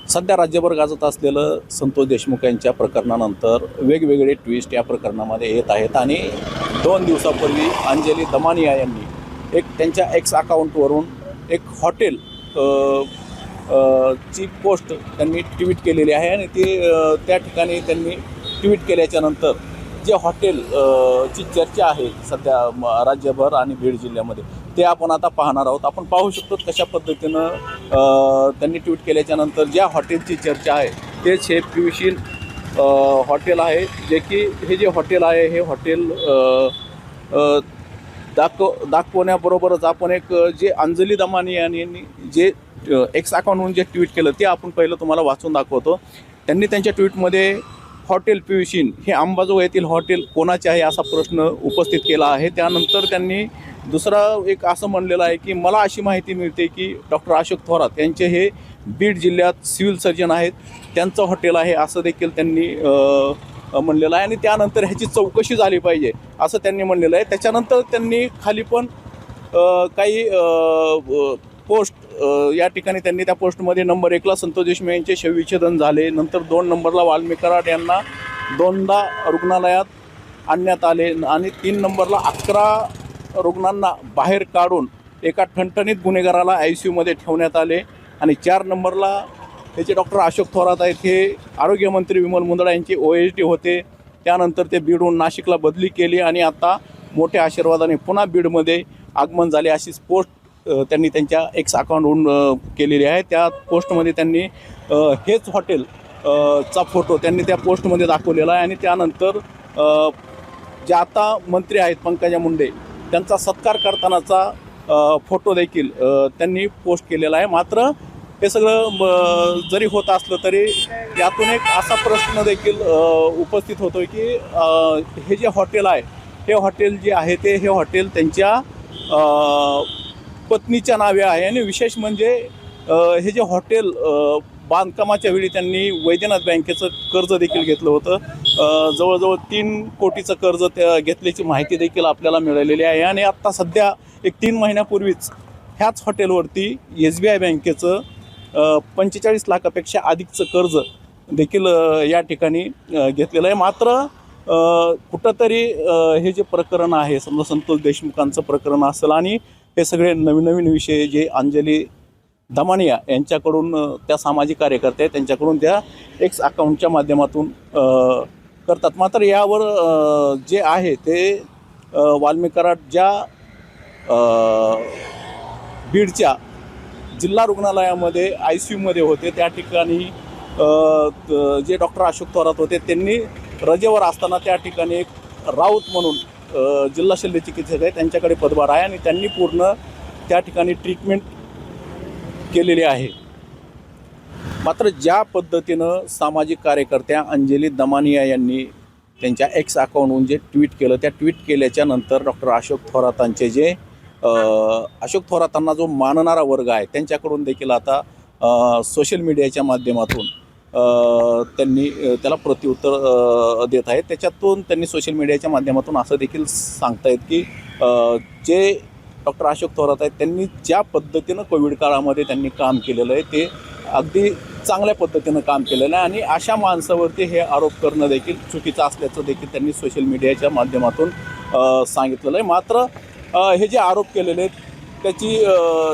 सध्या राज्यभर गाजत असलेलं संतोष देशमुख यांच्या प्रकरणानंतर वेगवेगळे ट्विस्ट या प्रकरणामध्ये येत आहेत आणि 2 दिवसापूर्वी अंजली दमानिया यांनी एक त्यांच्या एक्स अकाउंटवरून एक हॉटेल ची पोस्ट त्यांनी ट्विट केलेली आहे आणि ती त्या ठिकाणी त्यांनी ट्विट केल्याच्यानंतर जे हॉटेल ची चर्चा आहे सध्या राज्यभर आणि बीड जिल्ह्यामध्ये ते आपण आता पाहणार आहोत. आपण पाहू शकतो कशा पद्धतीनं त्यांनी ट्विट केल्याच्यानंतर ज्या हॉटेलची चर्चा आहे तेच हे पियुषीन हॉटेल आहे, जे की हे जे हॉटेल आहे हे हॉटेल दाखवण्याबरोबरच आपण एक जे अंजली दमानिया यांनी जे एक्स अकाउंटवरून जे ट्विट केलं ते आपण पहिलं तुम्हाला वाचून दाखवतो. त्यांनी त्यांच्या ट्विटमध्ये हॉटेल पियुषीन हे अंबाजोगाई येथील हॉटेल कोणाचे आहे असा प्रश्न उपस्थित केला आहे. त्यानंतर त्यांनी दुसरा एक असं म्हणलेलं आहे की मला अशी माहिती मिळते की डॉक्टर अशोक थोरात यांचे हे बीड जिल्ह्यात सिव्हिल सर्जन आहेत, त्यांचं हॉटेल आहे असं देखील त्यांनी म्हणलेलं आहे आणि त्यानंतर ह्याची चौकशी झाली पाहिजे असं त्यांनी म्हणलेलं आहे. त्याच्यानंतर त्यांनी खाली पण काही पोस्ट या ठिकाणी त्यांनी त्या पोस्टमध्ये नंबर 1ला संतोष देशमुख यांचे शवविच्छेदन झाले, नंतर 2 नंबरला वाल्मिक कराड यांना 2दा रुग्णालयात आणण्यात आले आणि 3 नंबरला 11 रुग्णांना बाहेर काढून एका ठणठणीत गुन्हेगाराला ICUमध्ये ठेवण्यात आले आणि 4 नंबरला हे जे डॉक्टर अशोक थोरात आहेत हे आरोग्यमंत्री विमल मुंदडा यांचे OSD होते. त्यानंतर ते बीडहून नाशिकला बदली केली आणि आता मोठ्या आशीर्वादाने पुन्हा बीडमध्ये आगमन झाले अशी पोस्ट त्यांनी त्यांच्या एक्स अकाउंटवरून केलेली आहे. त्या पोस्टमध्ये त्यांनी हेच हॉटेल चा फोटो त्यांनी त्या पोस्टमध्ये दाखवलेला आहे आणि त्यानंतर जे आता मंत्री आहेत पंकजा मुंडे त्यांचा सत्कार करतानाचा फोटो देखील त्यांनी पोस्ट केलेला आहे. मात्र हे सगळं जरी होत असलं तरी यातून एक असा प्रश्न देखील उपस्थित होतो की हे जे हॉटेल आहे हे हॉटेल जे आहे ते हे हॉटेल त्यांच्या पत्नीच्या नावे आहे आणि विशेष म्हणजे हे जे हॉटेल बांधकामाच्या वेळी त्यांनी वैद्यनाथ बँकेचं कर्ज देखील घेतलं होतं. जवळजवळ 3 कोटीचं कर्ज त्या घेतल्याची माहिती देखील आपल्याला मिळालेली आहे आणि आत्ता सध्या एक 3 महिन्यापूर्वीच ह्याच हॉटेलवरती SBI बँकेचं 45 लाखापेक्षा अधिकचं कर्ज देखील या ठिकाणी घेतलेलं आहे. मात्र कुठंतरी हे जे प्रकरण आहे समजा संतोष देशमुखांचं प्रकरण असेल आणि हे सगळे नवीन विषय जे अंजली दमानिया यांच्याकडून त्या सामाजिक कार्यकर्ते त्यांच्याकडून त्या एक्स अकाउंटच्या माध्यमातून करतात. मात्र यावर जे आहे ते वाल्मिक कराड ज्या बीडच्या जिल्हा रुग्णालयामध्ये ICUमध्ये होते त्या ठिकाणी जे डॉक्टर अशोक थोरात होते त्यांनी रजेवर असताना त्या ठिकाणी एक राऊत म्हणून जिल्हा शल्य चिकित्सक आहे त्यांच्याकडे पदभार आहे आणि त्यांनी पूर्ण त्या ठिकाणी ट्रीटमेंट केलेली आहे. मात्र ज्या पद्धतीनं सामाजिक कार्यकर्त्या अंजली दमानिया यांनी त्यांच्या एक्स अकाउंटवरून जे ट्विट केलं त्या ट्विट केल्याच्या नंतर डॉक्टर अशोक थोरातांचे जे अशोक थोरातांना जो मानणारा वर्ग आहे त्यांच्याकडून देखील आता सोशल मीडियाच्या माध्यमातून त्यांनी त्याला प्रत्युत्तर देत आहेत. त्याच्यातून त्यांनी सोशल मीडियाच्या माध्यमातून असं देखील सांगतायत की जे डॉक्टर अशोक थोरात आहेत त्यांनी ज्या पद्धतीनं कोविड काळामध्ये त्यांनी काम केलेलं आहे ते अगदी चांगल्या पद्धतीनं काम केलेलं आहे आणि अशा माणसावरती हे आरोप करणं देखील चुकीचं असल्याचं देखील त्यांनी सोशल मीडियाच्या माध्यमातून सांगितलेलं आहे. मात्र हे जे आरोप केलेले आहेत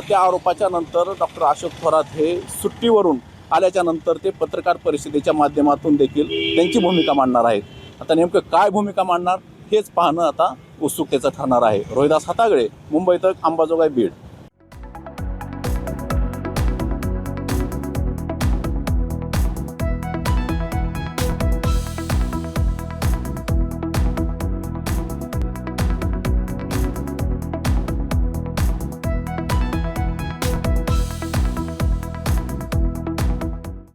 त्या आरोपाच्या नंतर डॉक्टर अशोक थोरात हे सुट्टीवरून आल्याच्यानंतर ते पत्रकार परिषदेच्या माध्यमातून देखील त्यांची भूमिका मांडणार आहेत. आता नेमकं काय भूमिका मांडणार हेच पाहणं आता उत्सुकतेचं ठरणार आहे. रोहिदास हातागळे, मुंबई तक, अंबाजोगाई, बीड.